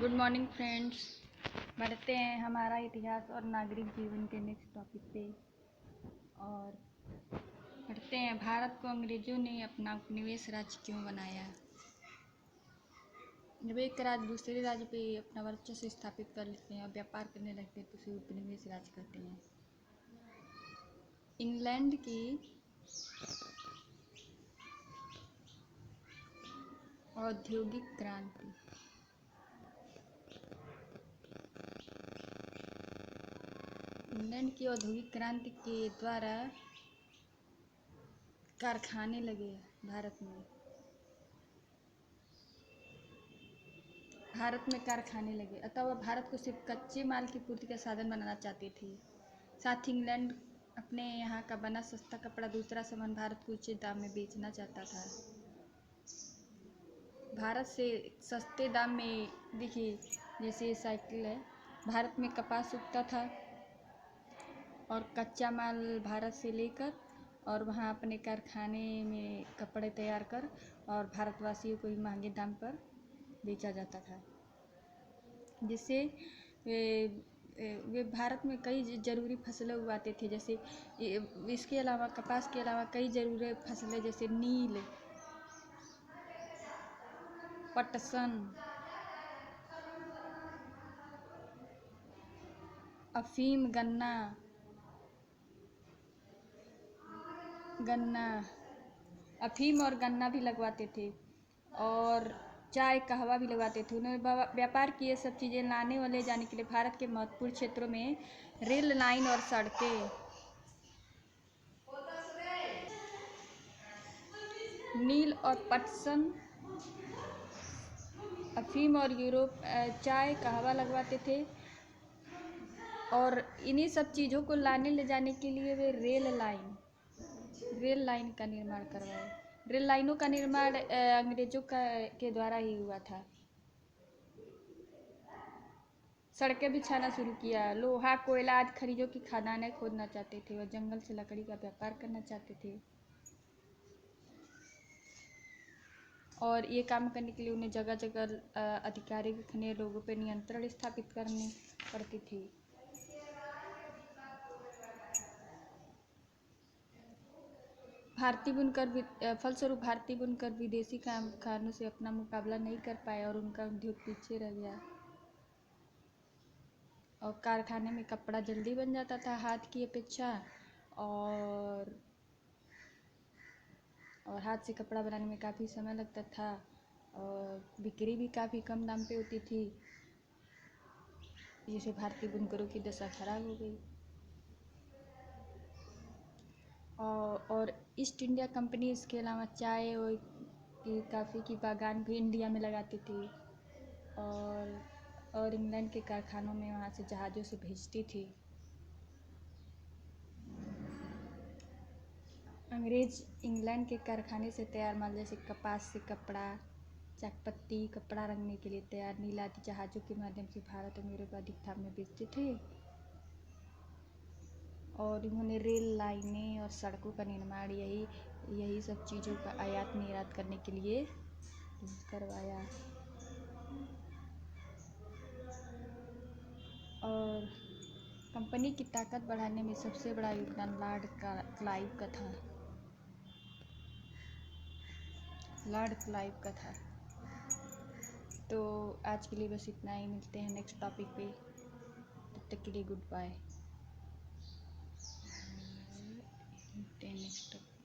Good morning friends. बढ़ते हैं हमारा इतिहास और नागरिक जीवन के नेक्स्ट टॉपिक पे। और पढ़ते हैं, भारत को अंग्रेजों ने अपना उपनिवेश राज्य क्यों बनाया। जब एक राज्य दूसरे राज्य पे अपना वर्चस्व स्थापित कर लेते हैं और व्यापार करने लगते हैं तो उसे उपनिवेश राज्य कहते हैं। इंग्लैंड की औद्योगिक क्रांति। इंग्लैंड की औद्योगिक क्रांति के द्वारा कारखाने लगे भारत में कारखाने लगे, अतः वह भारत को सिर्फ कच्चे माल की पूर्ति का साधन बनाना चाहते थे। साथ ही इंग्लैंड अपने यहाँ का बना सस्ता कपड़ा दूसरा सामान भारत को उचित दाम में बेचना चाहता था। भारत से सस्ते दाम में, देखिए जैसे ये साइकिल है, भारत में कपास उगता था और कच्चा माल भारत से लेकर और वहाँ अपने कारखाने में कपड़े तैयार कर और भारतवासियों को ही महंगे दाम पर बेचा जाता था, जिससे वे भारत में कई ज़रूरी फसलें उगाते थे। जैसे इसके अलावा, कपास के अलावा कई ज़रूरी फसलें जैसे नील, पटसन, अफीम, अफीम और गन्ना भी लगवाते थे और चाय कहवा भी लगवाते थे। उन्होंने व्यापार की ये सब चीज़ें लाने और ले जाने के लिए भारत के महत्वपूर्ण क्षेत्रों में रेल लाइन और सड़कें, नील और पटसन, अफीम और यूरोप चाय कहवा लगवाते थे। और इन्हीं सब चीज़ों को लाने ले जाने के लिए वे रेल लाइन का निर्माण करवाए। रेल लाइनों का निर्माण अंग्रेजों के द्वारा ही हुआ था। सड़कें बिछाना शुरू किया। लोहा, कोयला आदि खनिजों की खदानें खोदना चाहते थे। वह जंगल से लकड़ी का व्यापार करना चाहते थे और ये काम करने के लिए उन्हें जगह जगह अधिकारी रखने, लोगों पर नियंत्रण स्थापित करनी पड़ती थी। फलस्वरूप भारतीय बुनकर विदेशी कारखानों से अपना मुकाबला नहीं कर पाए और उनका उद्योग पीछे रह गया। और कारखाने में कपड़ा जल्दी बन जाता था हाथ की अपेक्षा, और हाथ से कपड़ा बनाने में काफ़ी समय लगता था और बिक्री भी काफ़ी कम दाम पे होती थी, जिससे भारतीय बुनकरों की दशा खराब हो गई। और ईस्ट इंडिया कंपनी इसके अलावा चाय और काफ़ी की बागान भी इंडिया में लगाती थी और इंग्लैंड के कारखानों में वहाँ से जहाज़ों से भेजती थी। अंग्रेज इंग्लैंड के कारखाने से तैयार माल जैसे कपास से कपड़ा, चाकपत्ती, कपड़ा रंगने के लिए तैयार नील आदि जहाज़ों के माध्यम से भारत और यूरोप अधिक दाम में बेचते थे। और इन्होंने रेल लाइनें और सड़कों का निर्माण यही सब चीज़ों का आयात निर्यात करने के लिए करवाया। और कंपनी की ताकत बढ़ाने में सबसे बड़ा योगदान लॉर्ड क्लाइव का था। तो आज के लिए बस इतना ही। मिलते हैं नेक्स्ट टॉपिक पे, तब तक के लिए गुड बाय। मिलते हैं नेक्स्ट टॉपिक।